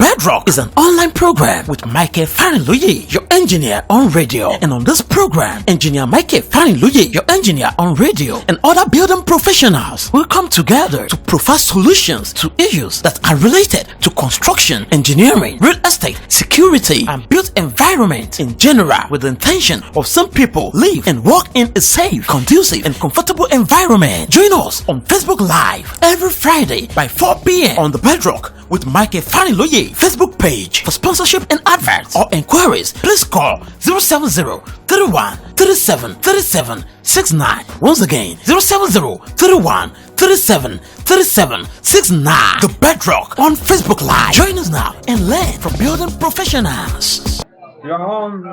Bedrock is an online program with Michael Farinloye, your engineer on radio. And on this program, engineer Michael Farinloye, your engineer on radio, and other building professionals will come together to provide solutions to issues that are related to construction, engineering, real estate, security, and built environment in general, with the intention of some people live and work in a safe, conducive, and comfortable environment. Join us on Facebook Live every Friday by 4 p.m. on the Bedrock with Michael Farinloye Facebook page. For sponsorship and adverts or inquiries, please call 070 31 37 37 69. Once again, 070 31 37 37 69. The Bedrock on Facebook Live. Join us now and learn from building professionals. You are on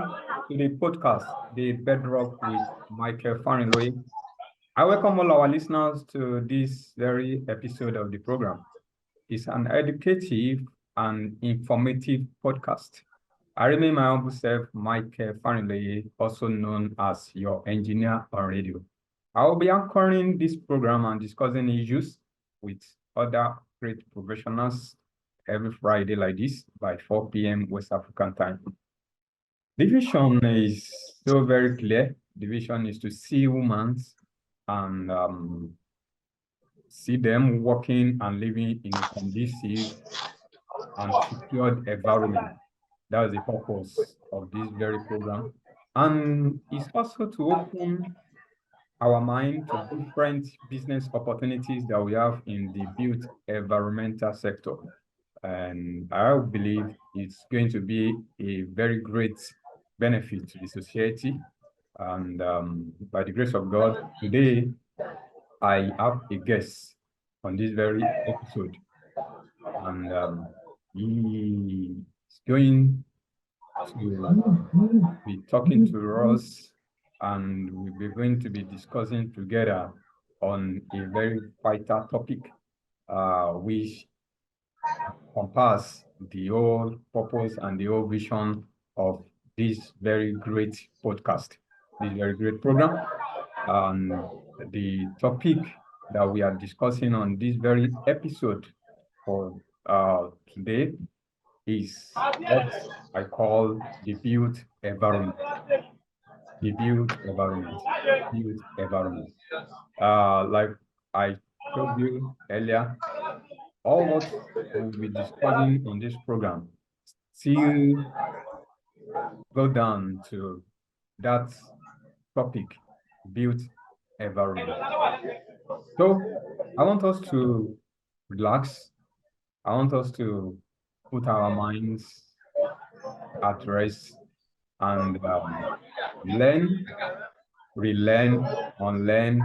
to the podcast, The Bedrock with Michael Farinloye. I welcome all our listeners to this very episode of the program. It's an educative and informative podcast. I remain my humble self, Michael Farinloye, also known as your engineer on radio. I will be anchoring this program and discussing issues with other great professionals every Friday like this by 4 p.m. West African time. The vision is so very clear. The vision is to see humans and see them working and living in a conducive and secured environment. That is the purpose of this very program. And it's also to open our mind to different business opportunities that we have in the built environmental sector. And I believe it's going to be a very great benefit to the society. And by the grace of God, today I have a guest on this very episode. And he is going to be talking to us, and we're going to be discussing together on a very vital topic, which encompasses the whole purpose and the whole vision of this very great podcast, this very great program. And the topic that we are discussing on this very episode for today is what I call the built environment. The built environment. Built environment. Like I told you earlier, all what we'll be discussing on this program still go down to that topic, built environment. So I want us to relax. I want us to put our minds at rest and learn, relearn, unlearn,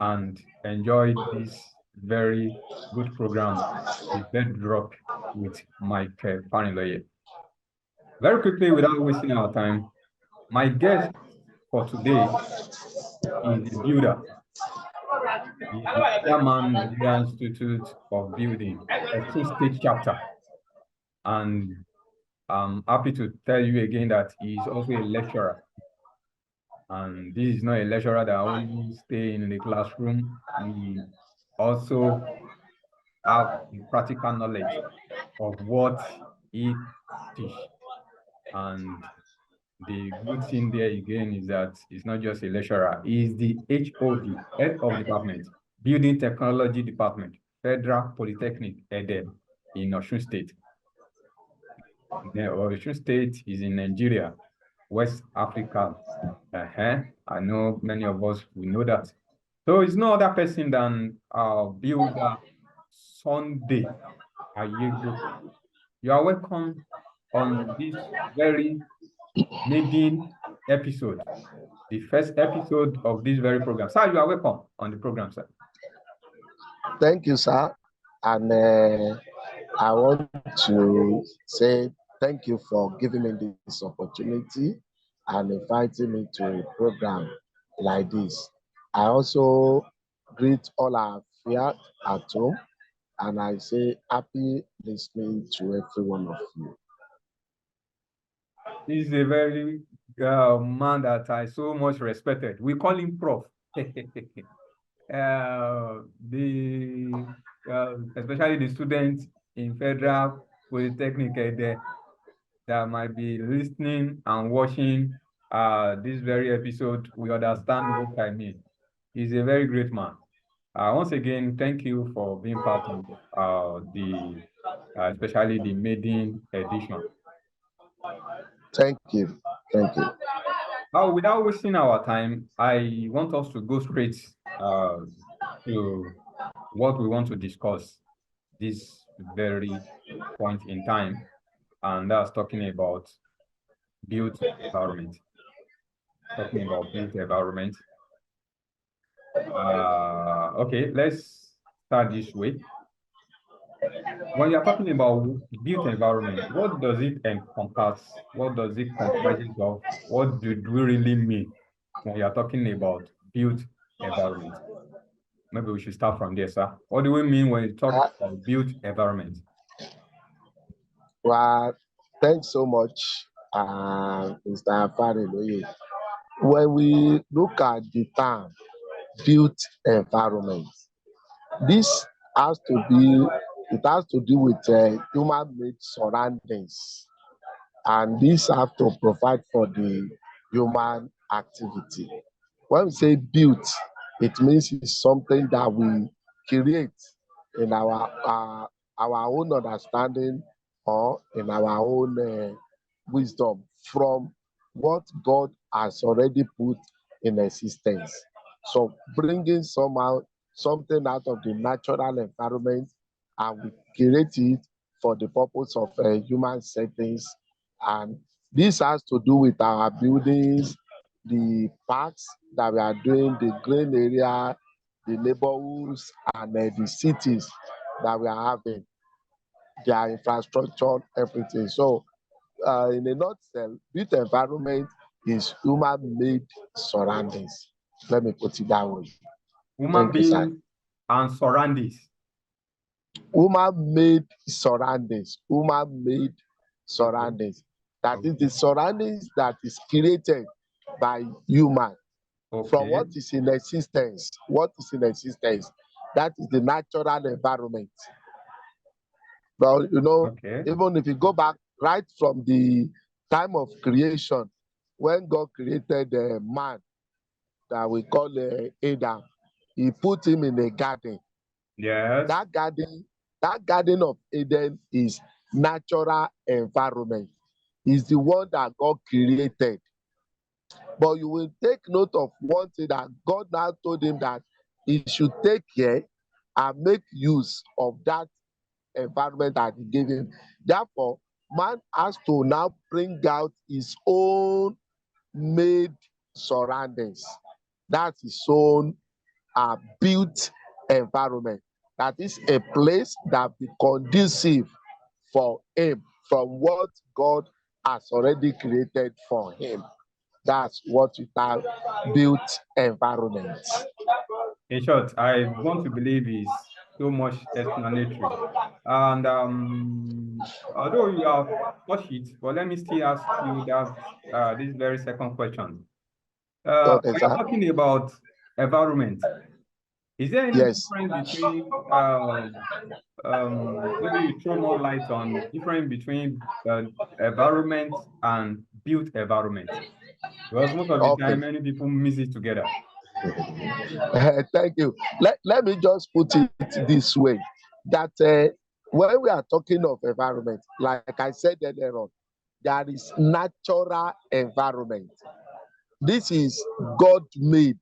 and enjoy this very good program, The Bedrock with Michael Farinloye. Very quickly, without wasting our time, my guest for today is a builder. He's the chairman of the Institute of Building, a two-state chapter. And I'm happy to tell you again that he's also a lecturer. And this is not a lecturer that only stay in the classroom. He also have practical knowledge of what he teaches. And the good thing there again is that he's not just a lecturer, he's the HOD, Head of Department, Building Technology Department, Federal Polytechnic, Ede, in Osun State. Osun State is in Nigeria, West Africa. I know many of us will know that. So it's no other person than our builder, Sunday Ayego. You are welcome on this very maiden episode, the first episode of this very program. Sir, you are welcome on the program, sir. Thank you, sir. And I want to say thank you for giving me this opportunity and inviting me to a program like this. I also greet all our friends at home, and I say happy listening to every one of you. He's a very man that I so much respected. We call him Prof. Especially the students in Federal Polytechnic there that might be listening and watching this very episode will understand what I mean. He's a very great man. Once again, thank you for being part of the especially the maiden edition. Thank you. Thank you. Now, without wasting our time, I want us to go straight to what we want to discuss this very point in time, and that's talking about built environment. Talking about built environment. Okay, let's start this way. When you're talking about built environment, what does it encompass? What does it comprise of? What do we really mean when you're talking about built environment? Maybe we should start from there, sir. What do we mean when you talk about built environment? Well, thanks so much, Mr. Farinloye. When we look at the term built environment, this has to be, it has to do with human-made surroundings, and these have to provide for the human activity. When we say built, it means it's something that we create in our own understanding or in our own wisdom from what God has already put in existence. So bringing somehow something out of the natural environment and we create it for the purpose of human settings. And this has to do with our buildings, the parks that we are doing, the green area, the neighborhoods, and the cities that we are having, their infrastructure, everything. So, in a nutshell, built environment is human-made surroundings. Let me put it that way. Human beings and surroundings. Human-made surroundings. Human-made surroundings. That is the surroundings that is created by human. Okay. From what is in existence. What is in existence? That is the natural environment. But you know, even if you go back right from the time of creation, when God created man that we call Adam, he put him in a garden. Yes. That garden of Eden is natural environment. Is the one that God created. But you will take note of one thing that God now told him that he should take care and make use of that environment that he gave him. Therefore, man has to now bring out his own made surroundings. That's his own built environment. That is a place that be conducive for him from what God has already created for him. That's what we call built environment. In short, I want to believe is so much explanatory. And although you have touched it, but let me still ask you that this very second question. Okay, we are talking about environment. Is there any Yes. difference between maybe you throw more light on difference between environment and built environment? Because most of the time, many people mix it together. Thank you. Let me just put it this way, that when we are talking of environment, like I said earlier on, there is natural environment. This is God made.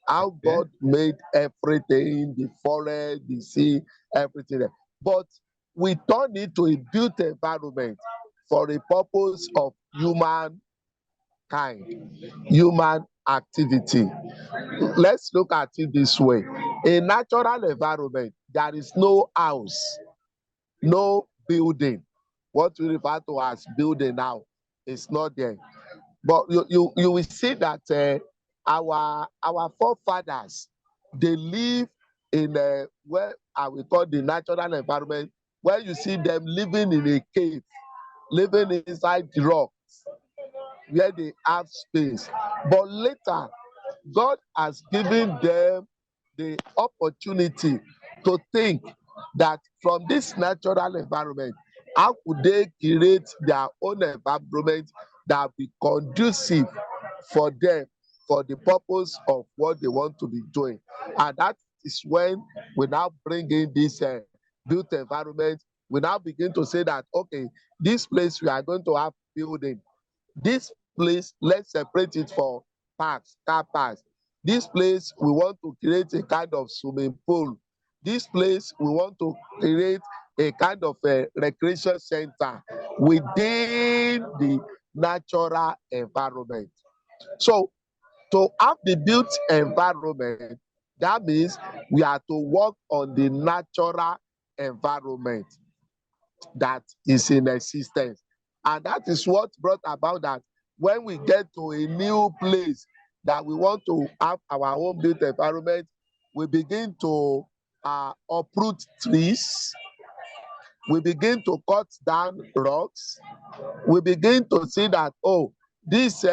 How God made everything, the forest, the sea, everything. But we turn it to a built environment for the purpose of human kind, human activity. Let's look at it this way. In natural environment, there is no house, no building. What we refer to as building now is not there. But you will see that our forefathers, they live in where I will call the natural environment, where you see them living in a cave, living inside the rock, where they have space. But later, God has given them the opportunity to think that from this natural environment, how could they create their own environment that be conducive for them, for the purpose of what they want to be doing. And that is when we now bring in this built environment. We now begin to say that, okay, this place we are going to have building. This place, let's separate it for parks, car parks. This place, we want to create a kind of swimming pool. This place, we want to create a kind of a recreation center within the natural environment. So to have the built environment, that means we are to work on the natural environment that is in existence. And that is what brought about that when we get to a new place that we want to have our own built environment, we begin to uproot trees, we begin to cut down rocks, we begin to see that, oh, this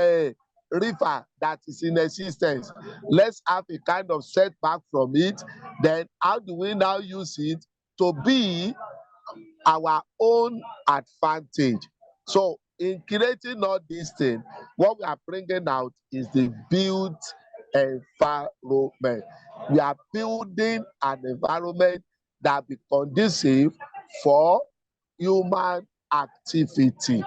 river that is in existence, let's have a kind of setback from it. Then how do we now use it to be our own advantage? So in creating all these things, what we are bringing out is the built environment. We are building an environment that be conducive for human activity.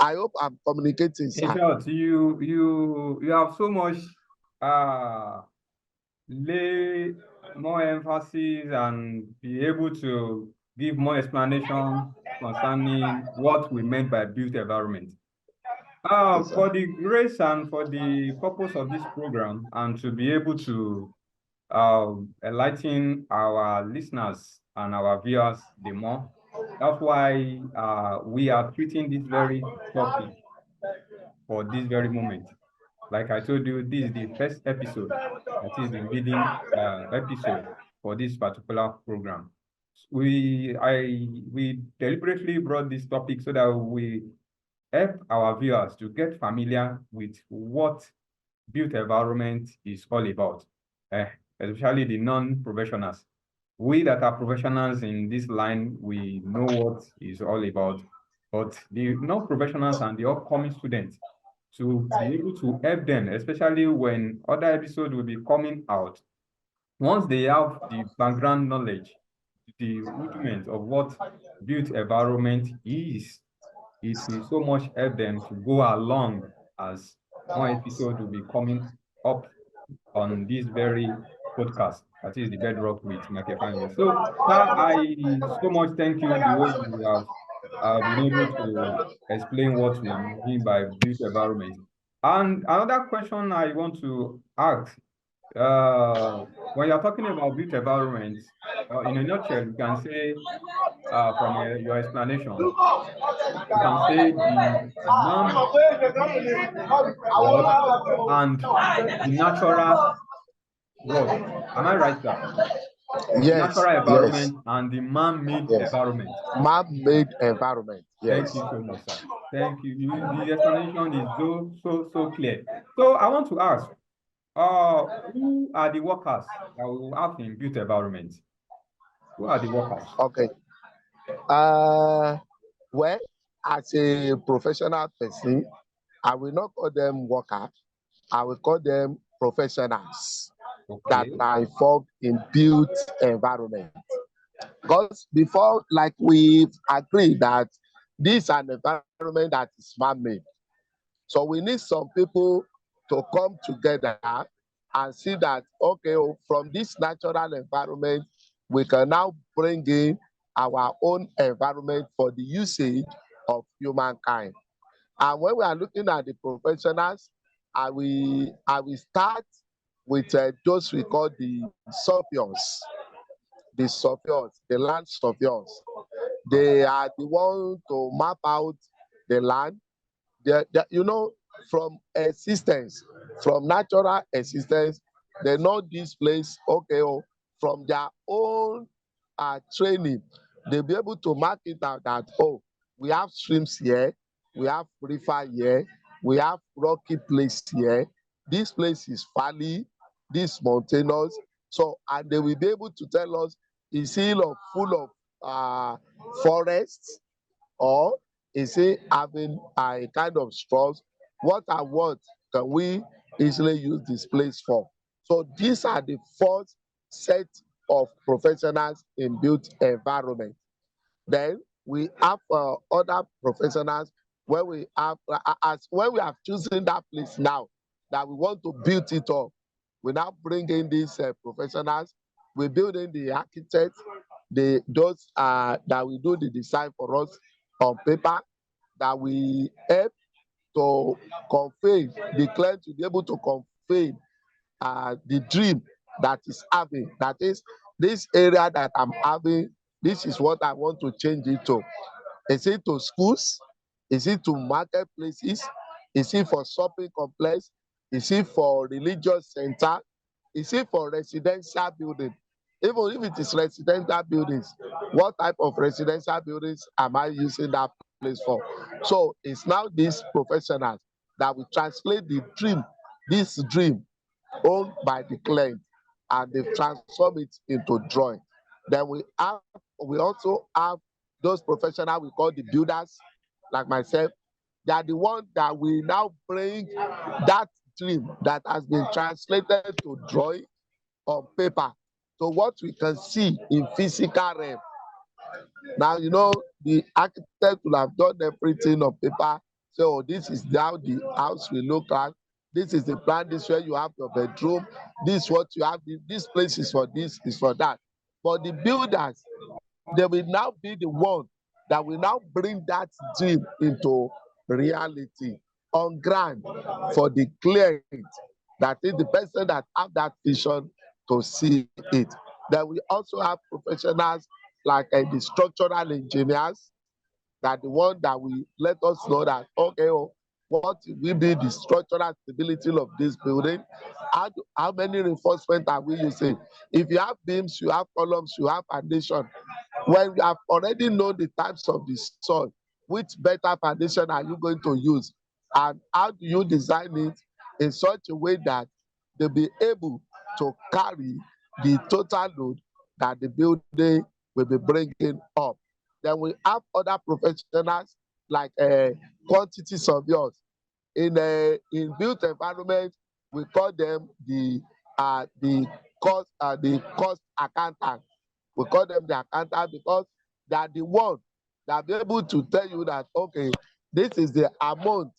I hope I'm communicating, In sir. short, you have so much lay more emphasis and be able to give more explanation concerning what we meant by built environment. Yes, For sir. the grace and for the purpose of this program, and to be able to enlighten our listeners and our viewers the more, that's why we are treating this very topic for this very moment. Like I told you, this is the first episode, that is the leading episode for this particular program. We deliberately brought this topic so that we help our viewers to get familiar with what built environment is all about, especially the non-professionals. We that are professionals in this line, we know what it's all about, but the non-professionals and the upcoming students, to be able to help them, especially when other episodes will be coming out, once they have the background knowledge, the rudiment of what built environment is, it will so much help them to go along as more episodes will be coming up on this very podcast, that is the Bedrock with Michael Farinloye. So, sir, I so much thank you the way you have been able to explain what we mean by built environment. And another question I want to ask, when you're talking about built environment, in a nutshell, you can say, from your explanation, you can say the man world and the natural world. Am I right, sir? The Yes, natural yes, environment and the man-made yes. environment. Man-made environment. Thank Yes. you so much, sir. Thank you. The explanation is so clear. So I want to ask, who are the workers that we will have in built environment? Who are the workers? Okay. Well, as a professional person, I will not call them worker. I will call them professionals that Okay. are involved in built environment. Because before, like we've agreed that this is an environment that is man-made. So we need some people to come together and see that, okay, oh, from this natural environment, we can now bring in our own environment for the usage of humankind. And when we are looking at the professionals, I will start with those we call the land surveyors. They are the ones to map out the land. You know, from existence, from natural existence, they know this place, okay, oh, from their own training, they'll be able to mark it out that, oh, we have streams here, we have river here, we have rocky place here, this place is valley, this mountainous. So, and they will be able to tell us it's full of forests, or is it having a kind of straws? What and what can we easily use this place for? So these are the first set of professionals in built environment. Then we have other professionals when we have as when we have chosen that place now that we want to build it up. We now bring in these professionals. We build in the architects, those that we do the design for us on paper, that we help to convey the client to be able to convey the dream that is having. That is, this area that I'm having, this is what I want to change it to. Is it to schools? Is it to marketplaces? Is it for shopping complex? Is it for religious center? Is it for residential building? Even if it is residential buildings, what type of residential buildings am I using that place for? So it's now these professionals that will translate the dream, this dream owned by the client, and they transform it into drawing. Then we also have those professionals we call the builders, like myself. They are the ones that will now bring that dream that has been translated to drawing on paper to what we can see in physical realm. Now, the architect will have done everything on paper. So this is how the house will look like. This is the plan. This where you have your bedroom. This is what you have. This place is for this, is for that. But the builders, they will now be the one that will now bring that dream into reality on ground for the client. That is the person that have that vision to see it. Then we also have professionals like the structural engineers, that the one that will let us know that, okay, what will be the structural stability of this building? How many reinforcement are we using? If you have beams, you have columns, you have foundation. When you have already known the types of the soil, which better foundation are you going to use? And how do you design it in such a way that they'll be able to carry the total load that the building will be bringing up? Then we have other professionals like quantity surveyors. In built environment, we call them the cost accountant. We call them the accountant because they are the one that be able to tell you that, okay, this is the amount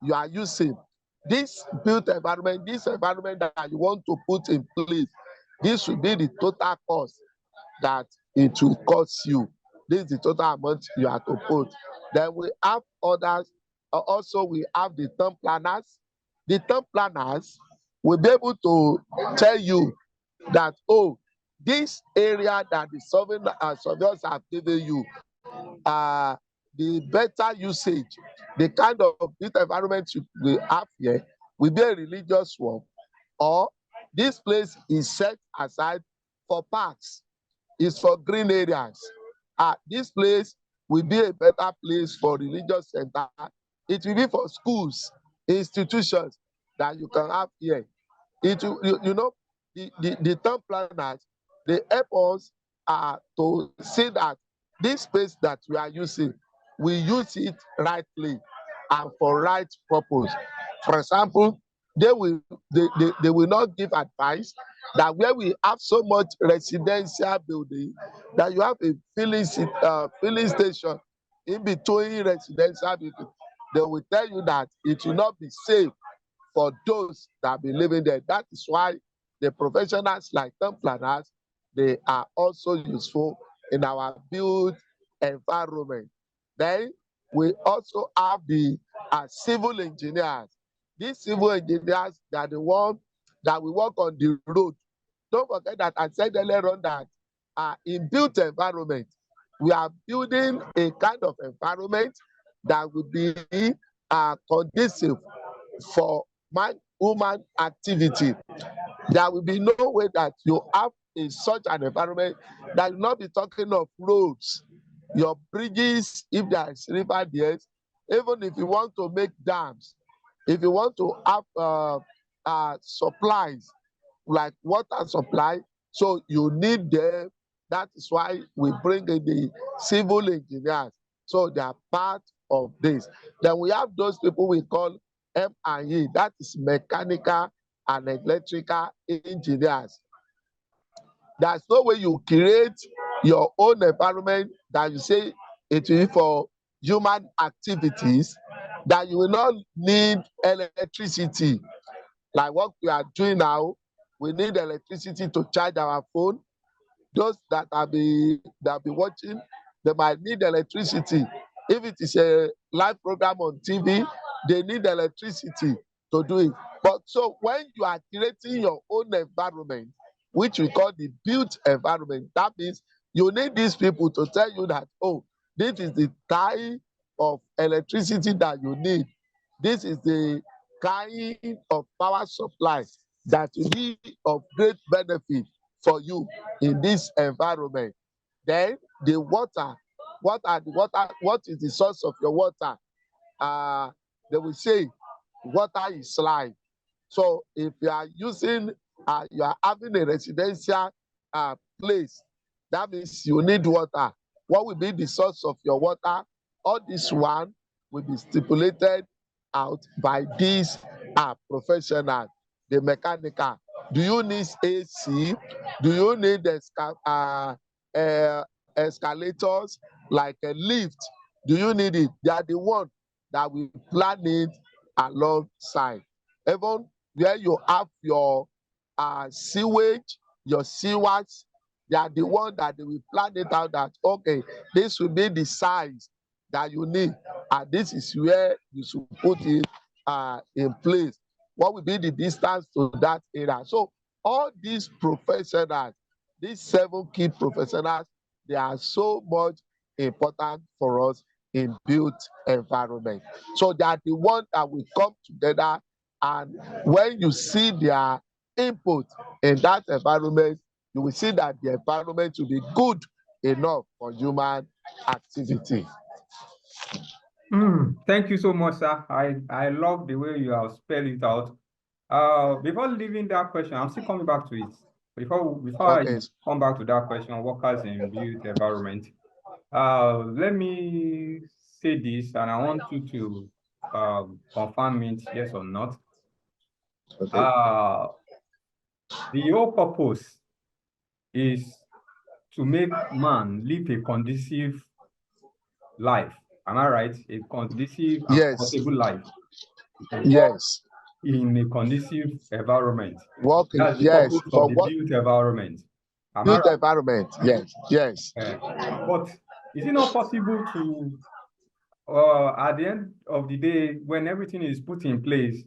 you are using. This built environment, this environment that you want to put in place, this will be the total cost that it will cost you. This is the total amount you have to put. Then we have others. Also, we have the town planners. The town planners will be able to tell you that, oh, this area that the surveyors have given you, the better usage, the kind of built environment we have here will be a religious one, or this place is set aside for parks, is for green areas. This place will be a better place for religious center. It will be for schools, institutions that you can have here. It will, the town planners, they help us to see that this space that we are using, we use it rightly and for right purpose. For example, they will not give advice that where we have so much residential building that you have a filling station in between residential building. They will tell you that it will not be safe for those that be living there. That is why the professionals like town planners, they are also useful in our built environment. Then we also have the civil engineers. These civil engineers, they are the ones that will work on the road. Don't forget that I said earlier on that in built environment, we are building a kind of environment that will be conducive for human activity. There will be no way that you have in such an environment that you not be talking of roads, your bridges, if there is river there, even if you want to make dams, if you want to have supplies like water supply, so you need them That is why we bring in the civil engineers. So they are part of this. Then we have those people we call M&E, that is mechanical and electrical engineers. There's no way you create your own environment that you say it will be for human activities, that you will not need electricity. Like what we are doing now, we need electricity to charge our phone. Those that be watching, they might need electricity. If it is a live program on TV, they need electricity to do it. But so when you are creating your own environment, which we call the built environment, that means you need these people to tell you that, oh, this is the type of electricity that you need. This is the kind of power supply that will be of great benefit for you in this environment. Then the water, what is the source of your water? They will say water is life. So if you are using, you are having a residential place, that means you need water. What will be the source of your water? All this one will be stipulated out by these professionals, the mechanical. Do you need AC? Do you need escalators like a lift? Do you need it? They are the one that will plan it alongside. Even where you have your sewage, your sewers, they are the one that they will plan it out that, okay, this will be the size that you need, and this is where you should put it in place. What will be the distance to that area? So all these professionals, these 7 key professionals, they are so much important for us in built environment. So they are the one that will come together, and when you see their input in that environment, you will see that the environment will be good enough for human activity. Thank you so much, sir. I love the way you have spelled it out. Before leaving that question, I'm still coming back to it. Before I Okay. come back to that question, workers in built environment, let me say this, and I want you to confirm it, yes or not. Okay. The whole purpose is to make man live a conducive life. Am I right? A conducive and Yes. comfortable life. Yes. In a conducive environment. Working. That's the Yes. purpose For of the what? built environment. Am I Built right? environment. Yes. Yes. But is it not possible to, at the end of the day, when everything is put in place,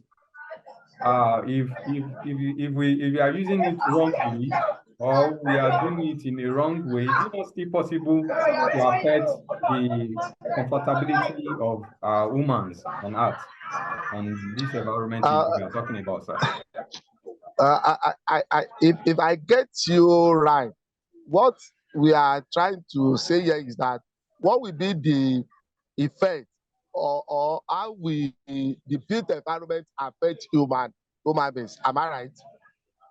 if we are using it wrongly, or we are doing it in a wrong way, is it not still possible to affect the comfortability of humans on Earth, on this environment we are talking about, sir? If I get you right, what we are trying to say here is that what will be the effect, or how we the built environment affect human beings? Am I right?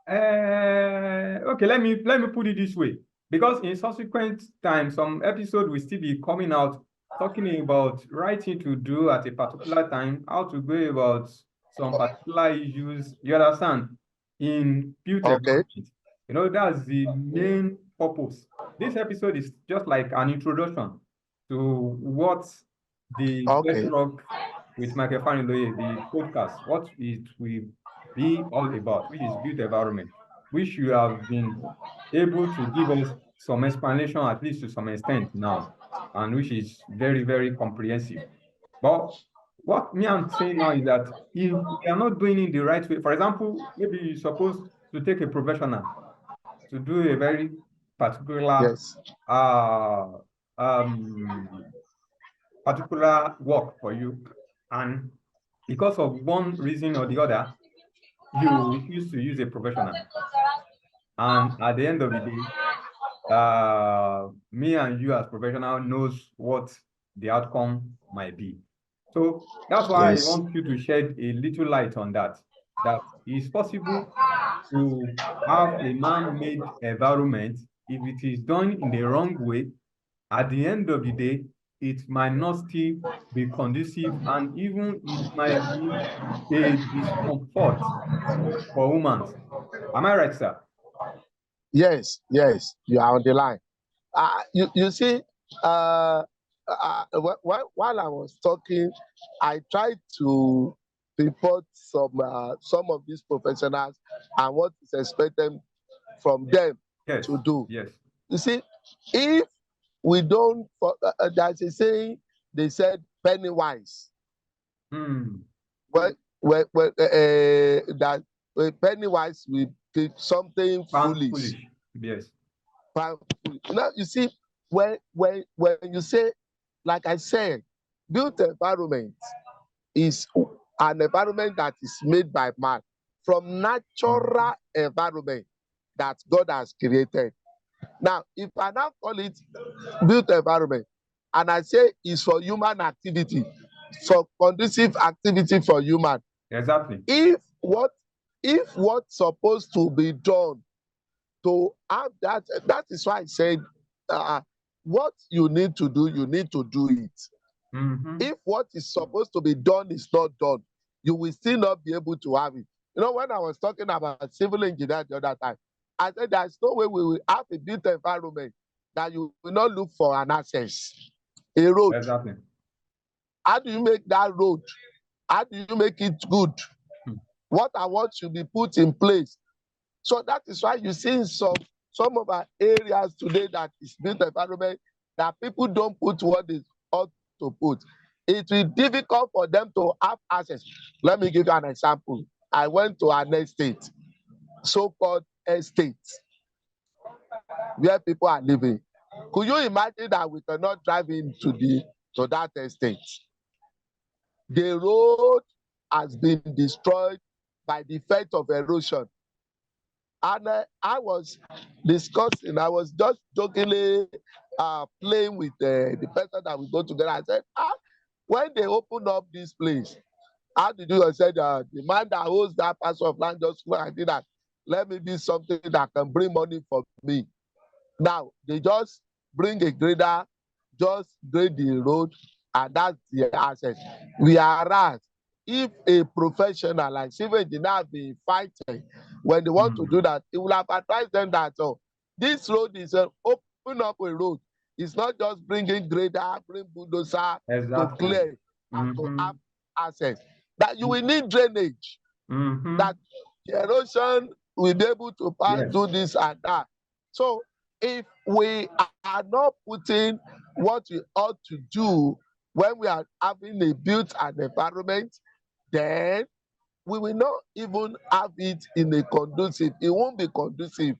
Okay, let me put it this way. Because in subsequent times, some episode will still be coming out talking about right thing to do at a particular time, how to go about some particular issues. You understand? In built Okay. environment. You know, that's the main purpose. This episode is just like an introduction to what the Let's Okay. Rock with Michael Farinloye, the podcast, what it will be all about, which is built environment, which you have been able to give us some explanation, at least to some extent now, and which is very, very comprehensive. But what me I'm saying now is that if we are not doing it the right way, for example, maybe you're supposed to take a professional to do a very particular Yes. particular work for you, and because of one reason or the other, you refuse to use a professional. And at the end of the day, me and you as professional knows what the outcome might be. So that's why I Yes. want you to shed a little light on that, that it's possible to have a man-made environment if it is done in the wrong way, at the end of the day, it might not still be conducive, and even it might be a discomfort for humans. Am I right, sir? Yes, yes, you are on the line. You see, while I was talking, I tried to report some of these professionals and what is expected from them Yes, to do. yes. You see, if we don't, there's a saying, they said penny wise. Hmm. That penny wise we did something Pound foolish. foolish. Yes. Now you see, when you say, like I said, built environment is an environment that is made by man from natural environment that God has created. Now, if I now call it built environment, and I say it's for human activity, for conducive activity for human, Exactly. if what's supposed to be done to have that, that is why I said, what you need to do it. If what is supposed to be done is not done, you will still not be able to have it. You know, when I was talking about civil engineer the other time, I said there's no way we will have a built environment that you will not look for an access, a road. Exactly. How do you make that road? How do you make it good? What and what should be put in place? So that is why you see in some of our areas today that is built environment that people don't put what they ought to put. It will be difficult for them to have access. Let me give you an example. I went to an estate, so-called estate, where people are living. Could you imagine that we cannot drive into to that estate? The road has been destroyed by the effect of erosion. And I was discussing, I was just jokingly playing with the person that we go together. I said, when they open up this place, how did you say the man that holds that parcel of land just went and did that? Let me be something that can bring money for me. Now, they just bring a grader, just grade the road, and that's the access. Whereas, if a professional like civil engineer be fighting, when they want to do that, it will have advised them that, oh, this road is open up a road. It's not just bringing grader, bring bulldozer to clear and to have access. That you will need drainage. That the erosion will be able to pass through this and that. So if we are not putting what we ought to do when we are having a built an environment, then we will not even have it in a conducive, it won't be conducive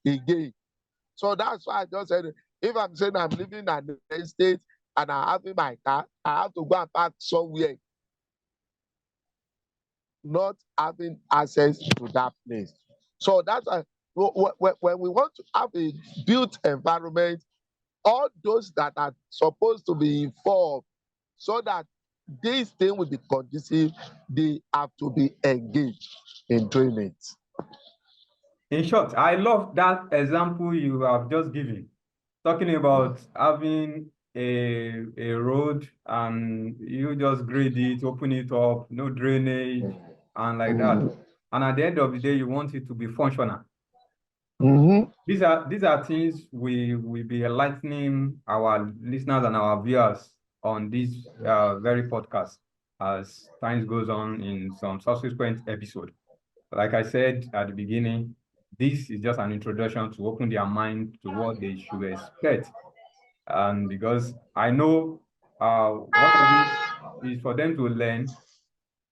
again. So that's why I just said, if I'm saying I'm living in an estate and I'm having my car, I have to go and park somewhere, not having access to that place. So that's why when we want to have a built environment, all those that are supposed to be involved so that this thing will be conducive, they have to be engaged in doing it. In short, I love that example you have just given, talking about having a road and you just grade it, open it up, no drainage, and like that. And at the end of the day, you want it to be functional. These are things we will be enlightening our listeners and our viewers on this very podcast as time goes on in some subsequent episode. Like I said at the beginning, this is just an introduction to open their mind to what they should expect. And because I know one of it is for them to learn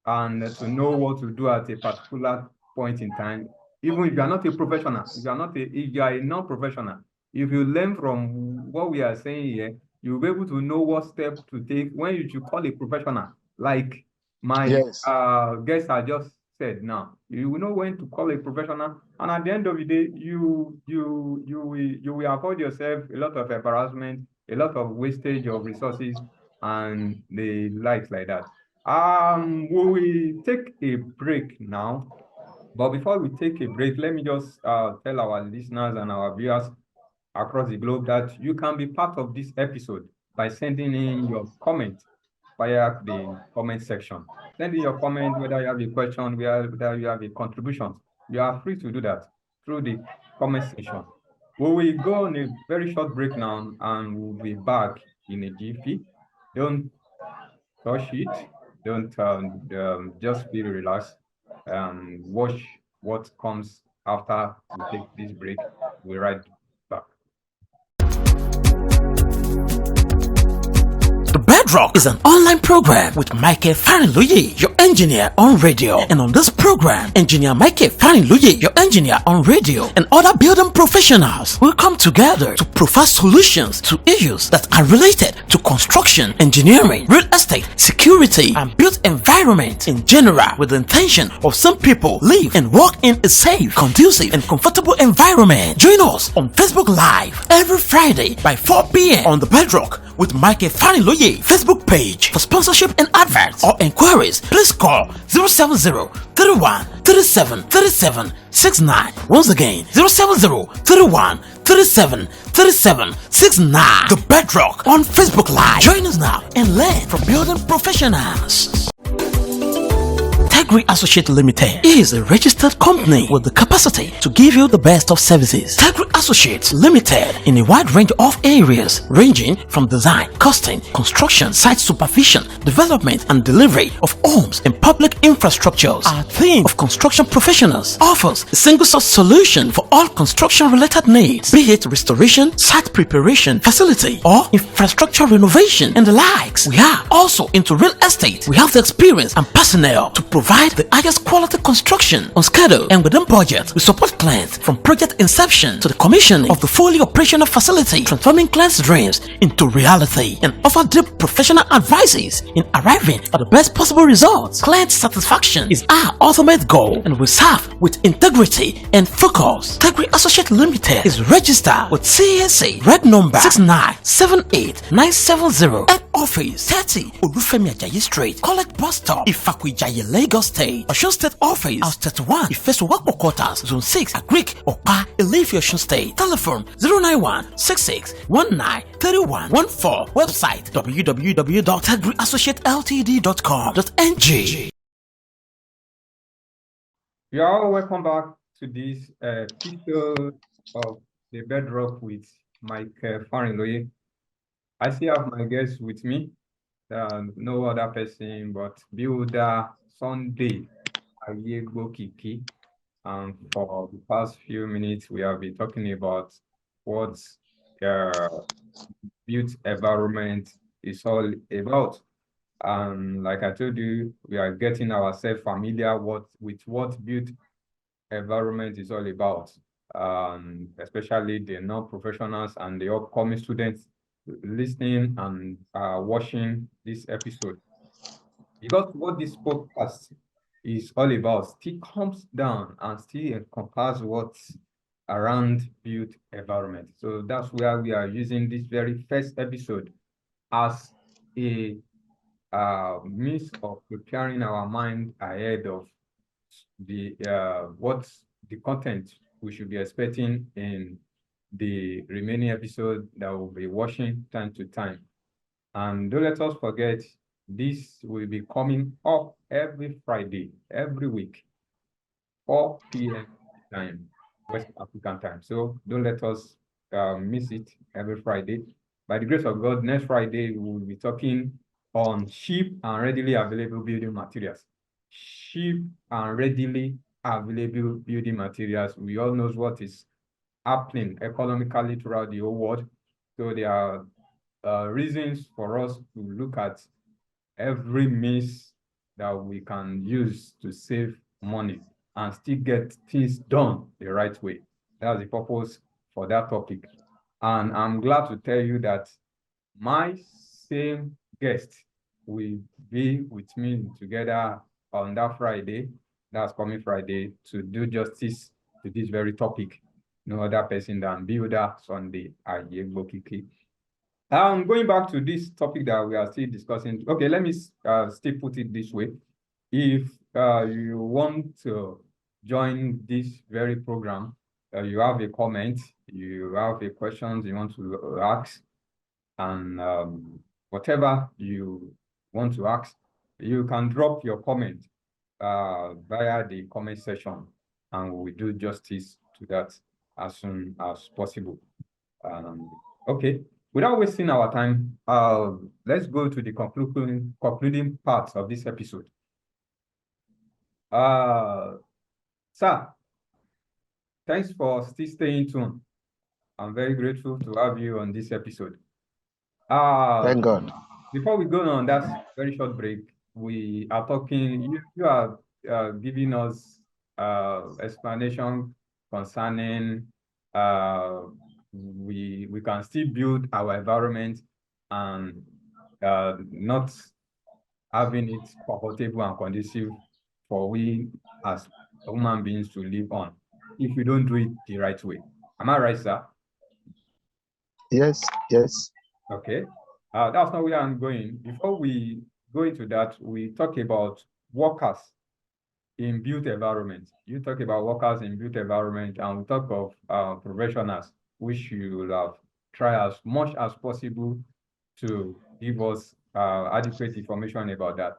and to know what to do at a particular point in time. Even if you are not a professional, if you are a non-professional, if you learn from what we are saying here, you'll be able to know what step to take when you should call a professional. Like my guest had just said now, you will know when to call a professional, and at the end of the day, you will avoid yourself a lot of embarrassment, a lot of wastage of resources, and the likes like that. We will take a break now, but before we take a break, let me just tell our listeners and our viewers across the globe that you can be part of this episode by sending in your comment via the comment section. Send in your comment, whether you have a question, whether you have a contribution. You are free to do that through the comment section. We will go on a very short break now and we'll be back in a jiffy. Don't touch it. Don't just be relaxed. Watch what comes after we take this break. We'll right back. The Bedrock is an online program with Michael Farinloye, your engineer on radio. And on this program, engineer Michael Farinloye, your engineer on radio, and other building professionals will come together to provide solutions to issues that are related to construction, engineering, real estate, security, and built environment in general, with the intention of some people live and work in a safe, conducive, and comfortable environment. Join us on Facebook Live every Friday by 4 p.m. on The Bedrock with Michael Farinloye Facebook page. For sponsorship and adverts or inquiries, please call 070-31-37-37-69. Once again, 070-31-37-37-69. The Bedrock on Facebook Live. Join us now and learn from building professionals. Tegri Associate Limited is a registered company with the capacity to give you the best of services. Tegri Associates Limited in a wide range of areas ranging from design, costing, construction, site supervision, development and delivery of homes and public infrastructures. Our team of construction professionals offers a single source solution for all construction related needs, be it restoration, site preparation, facility or infrastructure renovation and the likes. We are also into real estate. We have the experience and personnel to provide the highest quality construction on schedule and within budget. We support clients from project inception to the commissioning of the fully operational facility, transforming clients' dreams into reality, and offer deep professional advices in arriving at the best possible results. Client satisfaction is our ultimate goal, and we serve with integrity and focus. Tegri Associate Limited is registered with CAC Red number 6978970. Head office 30 Olufemi Ajayi Street, College Bus Stop, Ifakuijaye, Lagos State. Osun State Office, House 31, Ifesuwakpo Quarters, Zone 6, Agric, Opa, Ilefe, Osun State. Telephone 091-6619-3114. Website www.tegriassociateltd.com.ng. You are all welcome back to this episode of The Bedrock with Mike Farinloye. I still have my guests with me. No other person but Builder Sunday Ayegbo Kiki. For the past few minutes, we have been talking about what built environment is all about. Like I told you, we are getting ourselves familiar with what built environment is all about, especially the non-professionals and the upcoming students listening and watching this episode. Because what this podcast is all about still comes down and still encompasses what's around built environment. So that's where we are using this very first episode as a means of preparing our mind ahead of the what's the content we should be expecting in the remaining episode that we'll be watching time to time. And don't let us forget, this will be coming up every Friday, every week, 4 p.m. time, West African time. So don't let us miss it every Friday. By the grace of God, next Friday, we will be talking on cheap and readily available building materials. Cheap and readily available building materials. We all know what is happening economically throughout the whole world. So there are reasons for us to look at every means that we can use to save money and still get things done the right way. That's the purpose for that topic. And I'm glad to tell you that my same guest will be with me together on that Friday, that's coming Friday, to do justice to this very topic. No other person than Builder Sunday Ayegbo Kiki. Going back to this topic that we are still discussing. Okay, let me still put it this way. If you want to join this very program, you have a comment, you have a question you want to ask, and whatever you want to ask, you can drop your comment via the comment section, and we will do justice to that as soon as possible. Okay, without wasting our time, let's go to the concluding part of this episode. Sir, thanks for still staying tuned. I'm very grateful to have you on this episode. Thank God. Before we go on that very short break, we are talking, you are giving us explanation concerning we can still build our environment and not having it comfortable and conducive for we as human beings to live on if we don't do it the right way. Am I right, sir? Yes, yes. Okay. That's not where I'm going. Before we go into that, we talk about workers in built environment. You talk about workers in built environment, and we talk of professionals, which you will have try as much as possible to give us adequate information about that.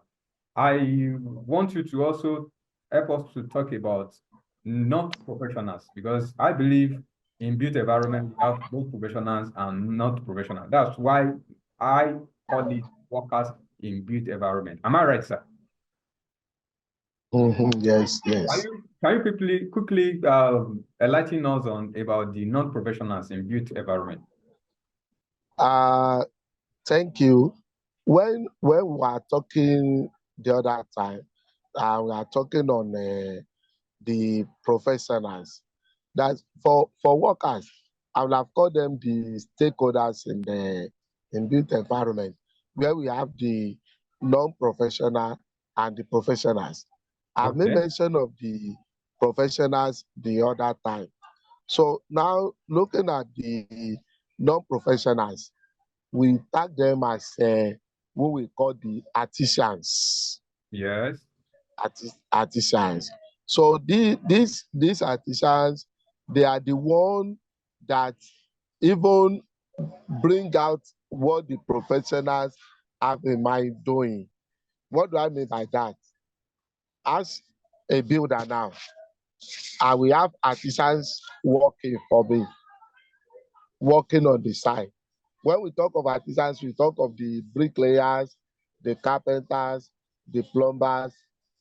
I want you to also help us to talk about not professionals, because I believe in built environment, we have both professionals and not professionals. That's why I call it workers in built environment. Am I right, sir? Yes, yes. Can you quickly enlighten us on about the non-professionals in built environment? Thank you. When we were talking the other time, we are talking on the professionals. That for workers, I would have called them the stakeholders in built environment, where we have the non-professional and the professionals. I've made Okay. mention of the professionals the other time. So now looking at the non-professionals, we tag them as what we call the artisans. Yes. Artisans. So these artisans, they are the one that even bring out what the professionals have in mind doing. What do I mean by that? As a builder now, I will have artisans working for me, working on the side. When we talk of artisans, we talk of the bricklayers, the carpenters, the plumbers,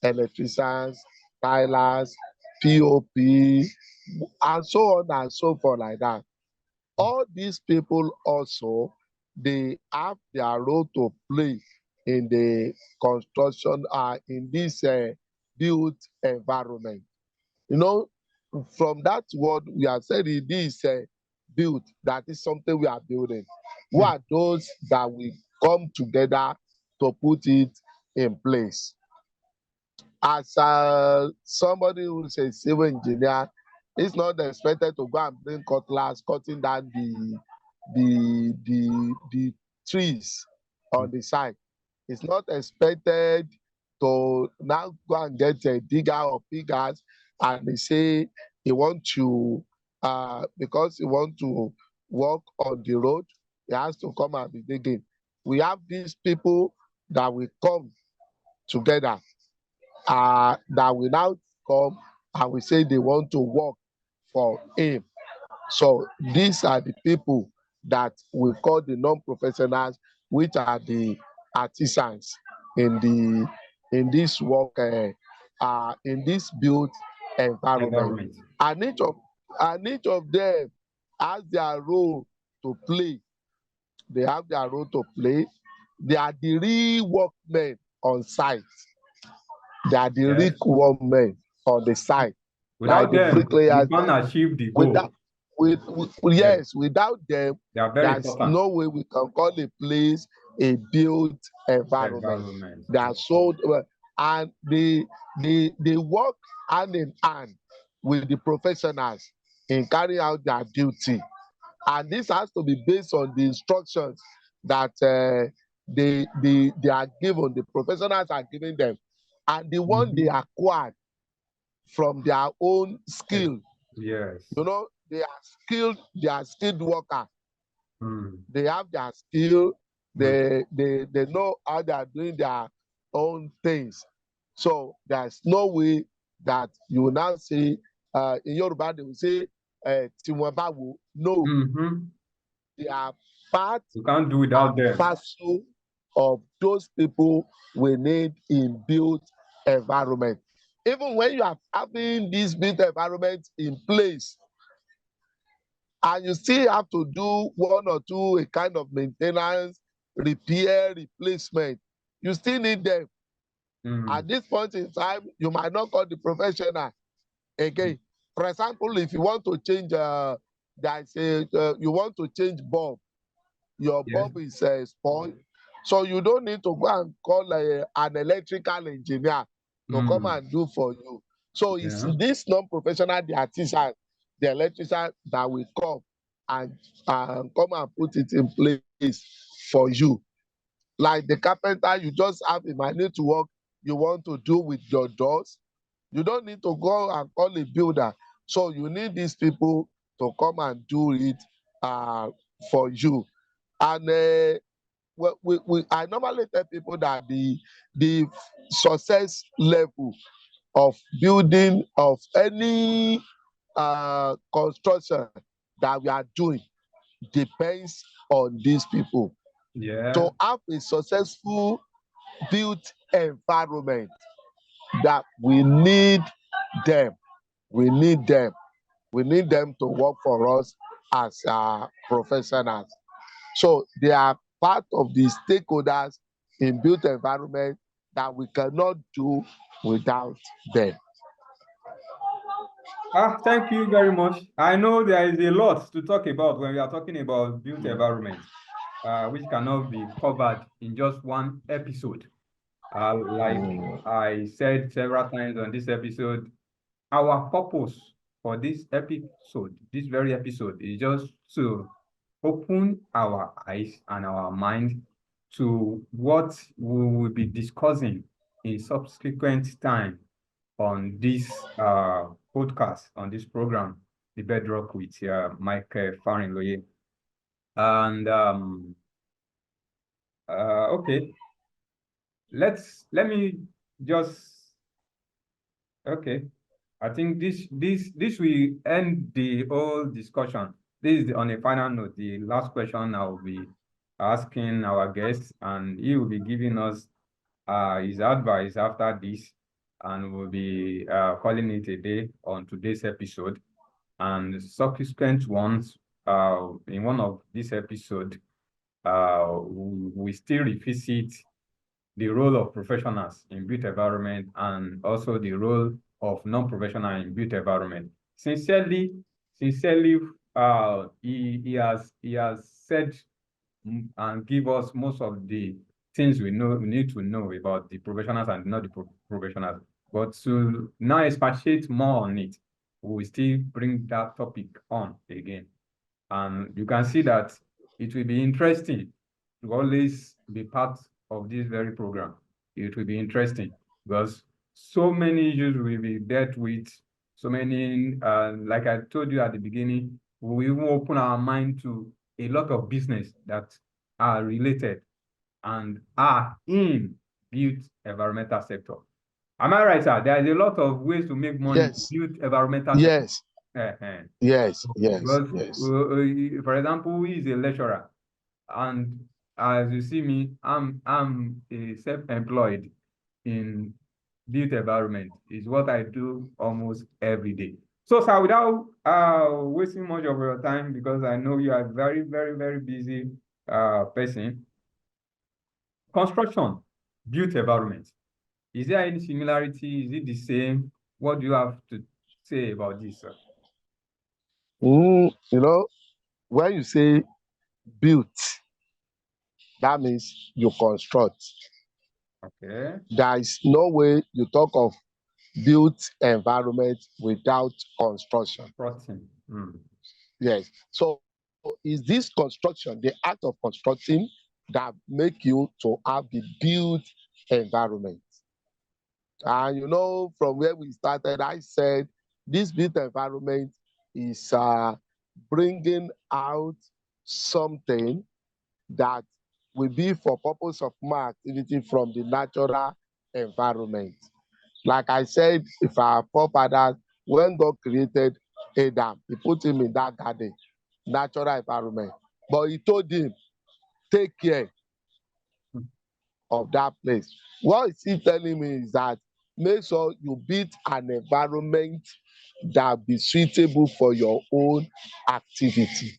electricians, tilers, POP, and so on and so forth like that. All these people also, they have their role to play in the construction, in this built environment. You know, from that word, we have said it is built, that is something we are building. Who are those that we come together to put it in place? As somebody who is a civil engineer, it's not expected to go and bring cutlass cutting down the trees on the side. It's not expected to now go and get a digger or piggers and they say he want to because he want to walk on the road, he has to come and be digging. We have these people that will come together, that will now come and we say they want to work for him. So these are the people that we call the non-professionals, which are the artisans in this work, in this built environment. And each of them has their role to play. They have their role to play. They are the real workmen on site. They are the real workmen on the site. Without like them, the you can't achieve the goal. Without them, there's no way we can call a place a built environment. They are so, and they work hand in hand with the professionals in carrying out their duty. And this has to be based on the instructions that they are given, the professionals are giving them, and the one they acquired from their own skill Yes. You know, they are skilled workers. Mm. They have their skill, Mm. they know how they are doing their own things. So there's no way that you will now say in Yoruba they will say Tiwọn báwo. No, Mm-hmm. they are part You can't do without and them. parcel of those people we need in built environment. Even when you are having this built environment in place, and you still have to do one or two a kind of maintenance, repair, replacement, you still need them. Mm. At this point in time, you might not call the professional again. For example, if you want to change, you want to change bulb, your Yes. bulb is spoiled, so you don't need to go and call an electrical engineer to come Mm. and do for you. So it's Yeah. this non-professional, the artisan, the electrician that will come and come and put it in place for you. Like the carpenter, you just have a minute work you want to do with your doors. You don't need to go and call a builder. So you need these people to come and do it uh, for you. And I normally tell people that the success level of building of any construction that we are doing depends on these people. Yeah. To have a successful built environment, that we need them. We need them. We need them to work for us as professionals. So they are part of the stakeholders in built environment that we cannot do without them. Thank you very much. I know there is a lot to talk about when we are talking about built environment, which cannot be covered in just one episode. Like I said several times on this episode, our purpose for this episode, this very episode, is just to open our eyes and our mind to what we will be discussing in subsequent time on this podcast, on this program, The Bedrock with Mike Farinloye. And okay, let me just, okay. I think this will end the whole discussion. This is on a final note, the last question I will be asking our guests, and he will be giving us his advice after this, and we'll be calling it a day on today's episode. And subsequent ones, in one of this episode, we still revisit the role of professionals in built environment and also the role of non-professional in built environment. Sincerely, he has said and give us most of the things we need to know about the professionals and not the professionals. But to now expatiate more on it, we will still bring that topic on again. And you can see that it will be interesting to always be part of this very program. It will be interesting because so many issues will be dealt with, so many, like I told you at the beginning, we will open our mind to a lot of business that are related and are in built environmental sector. Am I right, sir? There is a lot of ways to make money in Yes, built environmental sector. yes, yes, yes, Because, yes. for example, who is a lecturer, and as you see me, I'm a self-employed in built environment. Is what I do almost every day. So, sir, without wasting much of your time, because I know you are very, very, very busy person. Construction, built environment. Is there any similarity? Is it the same? What do you have to say about this, sir? You know, when you say built, that means you construct. Okay. There is no way you talk of built environment without construction. Protein. Mm. Yes. So is this construction, the act of constructing, that make you to have the built environment? And you know, from where we started, I said this built environment is bringing out something that will be for purpose of more activity from the natural environment. Like I said, if our forefathers, when God created Adam, he put him in that garden, natural environment. But he told him, take care of that place. What is he telling me is that make sure you build an environment that be suitable for your own activity.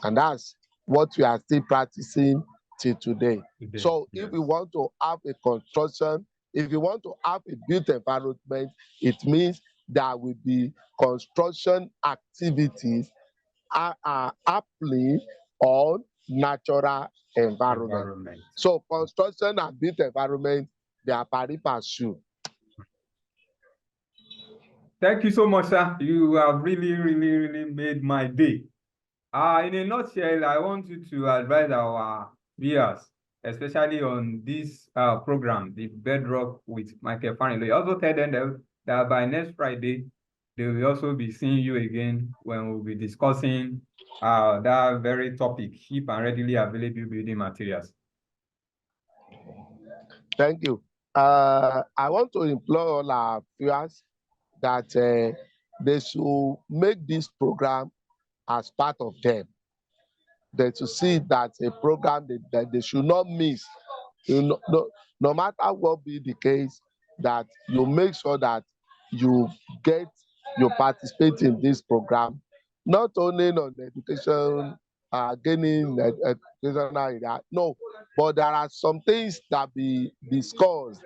And that's what we are still practicing till today. So if we want to have a construction, if you want to have a built environment, it means there will be construction activities are happening on natural environment. So construction and built environment, they are pari passu. Thank you so much, sir. You have really made my day. In a nutshell, I want you to advise our viewers, especially on this program, the Bedrock with Michael Farinloye. Also tell them that by next Friday, they will also be seeing you again when we'll be discussing that very topic, cheap and readily available building materials. Thank you. I want to implore all our viewers that they should make this program as part of them. They to see that a program that they should not miss. No matter what be the case, that you make sure that you participate in this program, not only on the education, gaining educational area, no, but there are some things that be discussed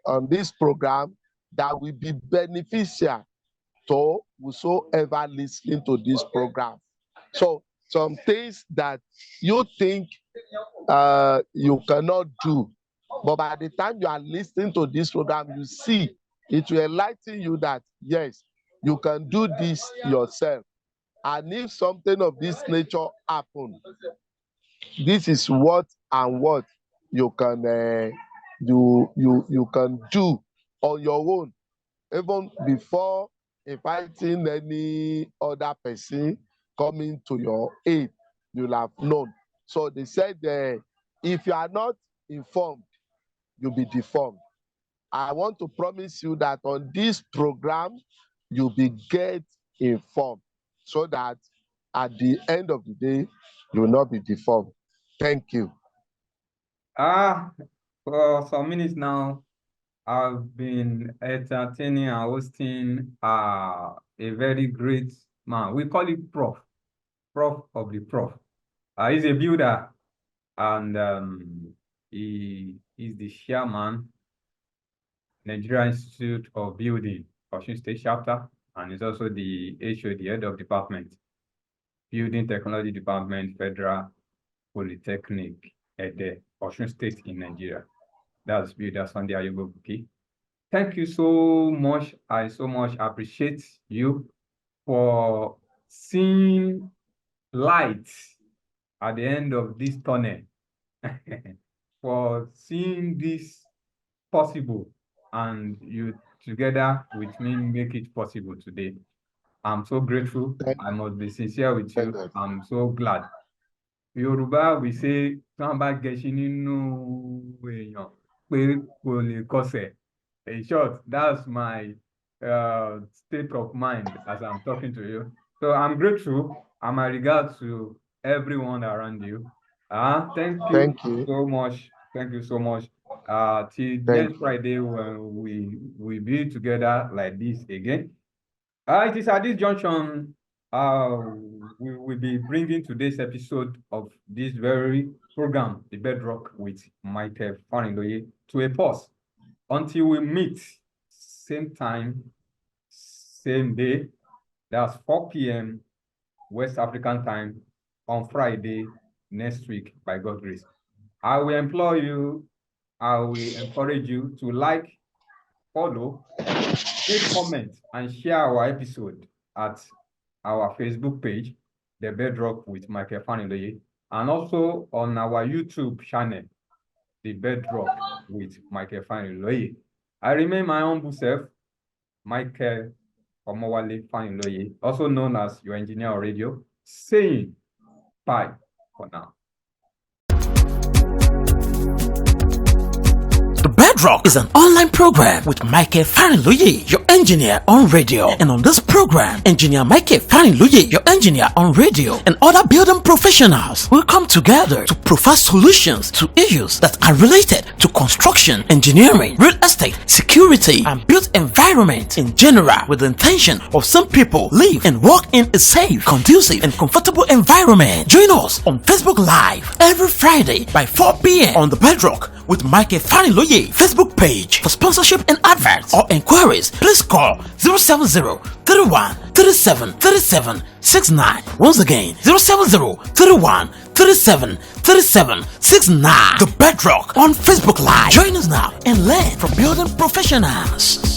on this program that will be beneficial to whosoever listening to this program. So some things that you think you cannot do, but by the time you are listening to this program, you see it will enlighten you that yes, you can do this yourself. And if something of this nature happen, this is what and what you can you can do on your own, even before inviting any other person coming to your aid. You'll have known. So they said, if you are not informed, you'll be deformed. I want to promise you that on this program, you'll be get informed so that at the end of the day, you will not be deformed. Thank you. For some minutes now, I've been entertaining and hosting a very great man. We call it Prof of the Prof. He's a builder, and he is the chairman, Nigeria Institute of Building, Osun State Chapter, and is also the HOD, head of department, Building Technology Department, Federal Polytechnic, Ede, Osun State in Nigeria. That's Builder Sunday Ayogo Buki. Thank you so much. I so much appreciate you for seeing light at the end of this tunnel, for seeing this possible, and you together with me make it possible today. I'm so grateful. I must be sincere with you. I'm so glad. Yorùbá, we say, tán bá gẹṣin nínú èèyàn pé kò lè kọsẹ̀. In short, that's my state of mind as I'm talking to you. So I'm grateful, and my regards to everyone around you. Thank you so much. Thank you so much. Till next Friday when we be together like this again. It is at this junction we will be bringing today's episode of this very program, The Bedrock with Michael Farinloye, to a pause until we meet same time, same day. That's 4 p.m. West African time on Friday next week, by God's grace. I will implore you, I will encourage you to like, follow, make comment, and share our episode at our Facebook page, The Bedrock with Michael Farinloye, and also on our YouTube channel, The Bedrock with Michael Farinloye. I remain my humble self, Michael Omowale Farinloye, also known as your engineer on radio, saying bye for now. The Bedrock is an online program with Michael Farinloye, your engineer on radio. And on this program, engineer Michael Farinloye, your engineer on radio, and other building professionals will come together to provide solutions to issues that are related to construction, engineering, real estate, security, and built environment in general, with the intention of some people live and work in a safe, conducive, and comfortable environment. Join us on Facebook Live every Friday by 4 p.m. on The Bedrock with Michael Farinloye Facebook page. For sponsorship and adverts or inquiries, please call 070-31-37-37-69. Once again, 070-31-37-37-69. The Bedrock on Facebook Live. Join us now and learn from building professionals.